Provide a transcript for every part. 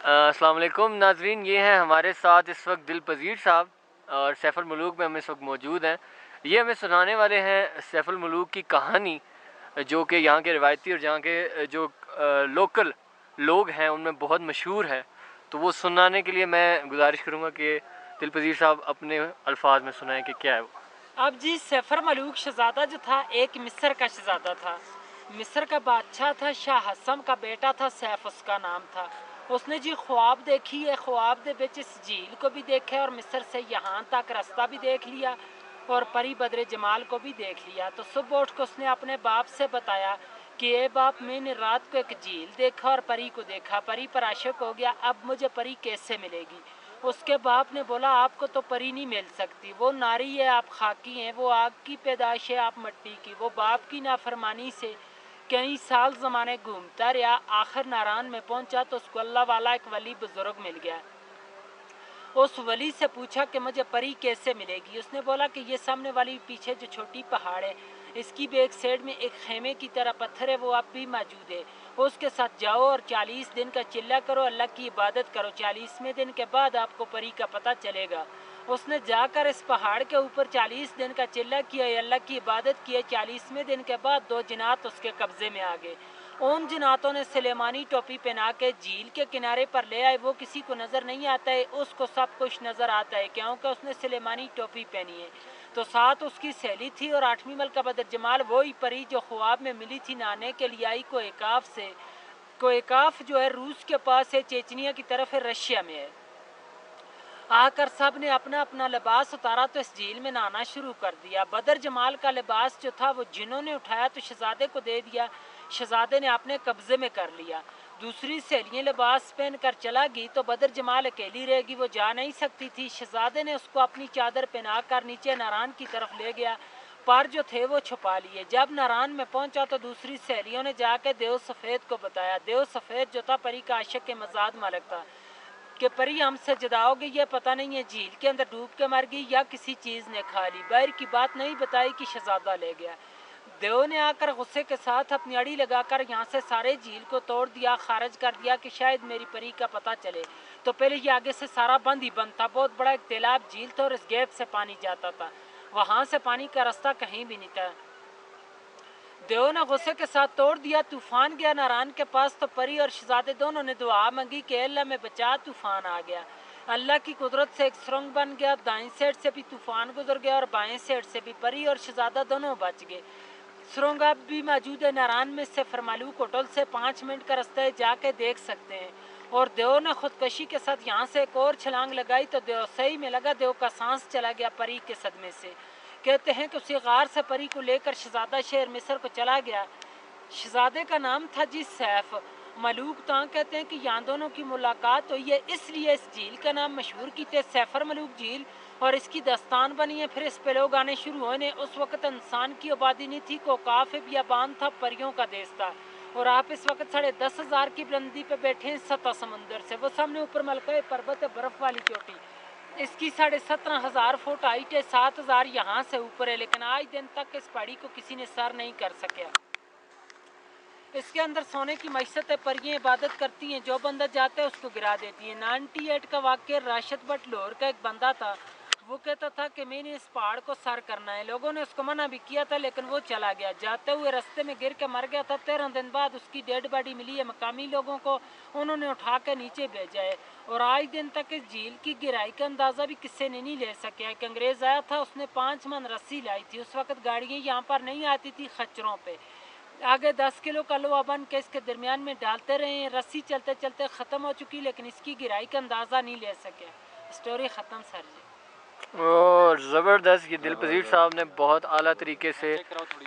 अस्सलाम वालेकुम नाजरीन, ये हैं हमारे साथ इस वक्त दिल पजीर साहब और सैफ मुलूक में हम इस वक्त मौजूद हैं। ये हमें सुनाने वाले हैं सैफ मुलूक की कहानी, जो कि यहाँ के रिवायती और यहाँ के जो लोकल लोग हैं उनमें बहुत मशहूर है। तो वो सुनाने के लिए मैं गुजारिश करूँगा कि दिल पजीर साहब अपने अल्फाज में सुनाएं कि क्या है वो। अब जी सैफर मलूक शहजादा जो था एक मिस्र का शहजादा था। मिस्र का बादशाह था, शाह हसम का बेटा था, सैफ उसका नाम था। उसने जी ख्वाब देखी है, ख्वाब दे विच इस झील को भी देखा और मिस्र से यहाँ तक रास्ता भी देख लिया और परी बदरे जमाल को भी देख लिया। तो सुबह उठ कर उसने अपने बाप से बताया कि ए बाप, मैंने रात को एक झील देखा और परी को देखा, परी पर आशिक हो गया, अब मुझे परी कैसे मिलेगी। उसके बाप ने बोला आपको तो परी नहीं मिल सकती, वो नारी है, आप खाकी हैं, वो आग की पैदाइश है, आप मिट्टी की। वो बाप की नाफरमानी से कई साल ज़माने घूमता रहा, आखिर नारायण में पहुंचा तो उसको अल्लाह वाला एक वली बुजुर्ग मिल गया। उस वली से पूछा कि मुझे परी कैसे मिलेगी। उसने बोला कि ये सामने वाली पीछे जो छोटी पहाड़ है, इसकी बैक साइड में एक खेमे की तरह पत्थर है, वो अब भी मौजूद है। उसके साथ जाओ और 40 दिन का चिल्ला करो, अल्लाह की इबादत करो, 40वें दिन के बाद आपको परी का पता चलेगा। उसने जाकर इस पहाड़ के ऊपर 40 दिन का चिल्ला किया, अल्लाह की इबादत की। 40वें दिन के बाद 2 जिनात उसके कब्जे में आ गए। उन जिनातों ने सुलेमानी टोपी पहना के झील के किनारे पर ले आए। वो किसी को नज़र नहीं आता है, उसको सब कुछ नज़र आता है क्योंकि उसने सुलेमानी टोपी पहनी है। तो साथ उसकी सहेली थी और 8वीं मलका बदर जमाल, वही परी जो ख्वाब में मिली थी, नहाने के लिए आई कोएकाफ से। कोएकाफ जो है रूस के पास है, चेचनिया की तरफ है, रशिया में है। आकर सब ने अपना अपना लिबास उतारा तो इस झील में नहाना शुरू कर दिया। बदर जमाल का लिबास जो था वो जिन्होंने उठाया तो शहजादे को दे दिया, शहजादे ने अपने कब्जे में कर लिया। दूसरी सहेलियाँ लिबास पहन कर चला गई तो बदर जमाल अकेली रहेगी, वो जा नहीं सकती थी। शहजादे ने उसको अपनी चादर पहना कर नीचे नारायण की तरफ ले गया, पर जो थे वो छुपा लिए। जब नारायण में पहुंचा तो दूसरी सहेलियों ने जाकर देव सफ़ेद को बताया। देव सफ़ेद जो था परी का आशिक के मजाद मालिक था कि परी हमसे जुदा हो गई, ये पता नहीं है झील के अंदर डूब के मर गई या किसी चीज़ ने खा ली। बाहर की बात नहीं बताई कि शहजादा ले गया। देव ने आकर गुस्से के साथ अपनी अड़ी लगाकर यहाँ से सारे झील को तोड़ दिया, खारिज कर दिया कि शायद मेरी परी का पता चले। तो पहले ये आगे से सारा बंद ही बंद था, बहुत बड़ा एक तालाब झील था और इस गैप से पानी जाता था, वहाँ से पानी का रास्ता कहीं भी नहीं था। देव ने गुस्से के साथ तोड़ दिया। तूफान गया नारायण के पास तो परी और शहजादे दोनों ने दुआ मांगी कि अल्लाह में बचा, तूफान आ गया। अल्लाह की कुदरत से एक सुरंग बन गया, दाएं साइड से भी तूफान गुजर गया और बाएं साइड से भी। परी और शहजादा दोनों बच गए। सुरंग अब भी मौजूद है नारायण में से फरमालूक होटल से 5 मिनट का रास्ता है, जाके देख सकते हैं। और देव ने खुदकशी के साथ यहाँ से एक और छलांग लगाई तो देव सही में लगा, देव का सांस चला गया परी के सदमे से। कहते हैं कि उसी गार से परी को लेकर शहजादा शहर मिस्र को चला गया। शहजादे का नाम था जी सैफ मलूक। तो कहते हैं कि यहाँ दोनों की मुलाकात हुई है, इसलिए इस झील का नाम मशहूर की थे सैफर मलूक झील, और इसकी दस्तान बनी है। फिर इस पे लोग आने शुरू हुए। उस वक्त इंसान की आबादी नहीं थी, कोकाफ बियाबान था, परियों का देश था। और आप इस वक्त 10,500 की बुलंदी पे बैठे हैं सतह समुंदर से। वो सामने ऊपर मलका पर्वत है, बर्फ वाली चोटी, इसकी 17,500 फुट हाइट है, 7,000 यहाँ से ऊपर है, लेकिन आज दिन तक इस पहाड़ी को किसी ने सर नहीं कर सका। इसके अंदर सोने की मैशत है, परियां इबादत करती हैं, जो बंदा जाता है उसको गिरा देती हैं। 98 का वाक्य राशिद भट्ट लाहौर का एक बंदा था, वो कहता था कि मैंने इस पहाड़ को सर करना है। लोगों ने उसको मना भी किया था लेकिन वो चला गया। जाते हुए रास्ते में गिर के मर गया था। 13 दिन बाद उसकी डेड बॉडी मिली है मकामी लोगों को, उन्होंने उठा के नीचे भेजा है। और आज दिन तक इस झील की गिराई का अंदाज़ा भी किसी ने नहीं ले सका। एक अंग्रेज़ आया था, उसने 5 मन रस्सी लाई थी। उस वक्त गाड़ियाँ यहाँ पर नहीं आती थी खच्चरों पे। आगे 10 किलो का लोहा बन के इसके दरमियान में डालते रहे हैं। रस्सी चलते चलते ख़त्म हो चुकी, लेकिन इसकी गिराई का अंदाज़ा नहीं ले सके। स्टोरी ख़त्म सर जी। और ज़बरदस्त, ये दिल पजीर साहब ने बहुत आला तरीके से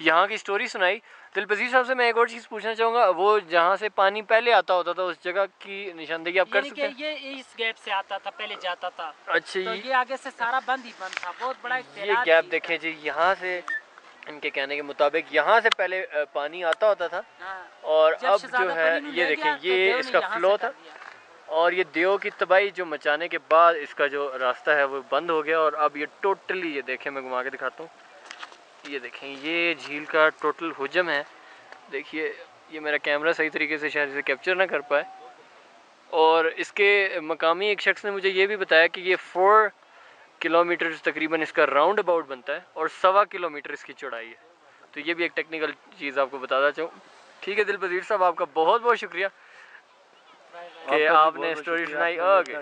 यहाँ की स्टोरी सुनाई। दिल पजीर साहब से मैं एक और चीज़ पूछना चाहूँगा, वो जहाँ से पानी पहले आता होता था उस जगह की निशानदेही आप कर सकते हैं? ये इस गैप से आता था, पहले जाता था। अच्छा, तो ये आगे से सारा बंद ही बंद था, बहुत बड़ा ये गैप देखें जी, यहाँ से इनके कहने के मुताबिक यहाँ से पहले पानी आता होता था। और अब जो है ये देखें, ये इसका फ्लो था और ये देव की तबाही जो मचाने के बाद इसका जो रास्ता है वो बंद हो गया। और अब ये टोटली, ये देखें, मैं घुमा के दिखाता हूँ, ये देखें, ये झील का टोटल हुजम है। देखिए, ये मेरा कैमरा सही तरीके से शायद इसे कैप्चर ना कर पाए, اور اس کے مقامی ایک شخص نے مجھے یہ بھی بتایا کہ یہ 4 کلومیٹر تقریباً اس کا راؤنڈ اباؤٹ بنتا ہے اور 1.25 کلومیٹر اس کی چوڑائی ہے. تو یہ بھی ایک ٹیکنیکل چیز آپ کو بتانا چاہوں. ٹھیک ہے دل پذیر صاحب، آپ کا بہت بہت شکریہ کہ آپ نے اسٹوری سنائی. اوکے.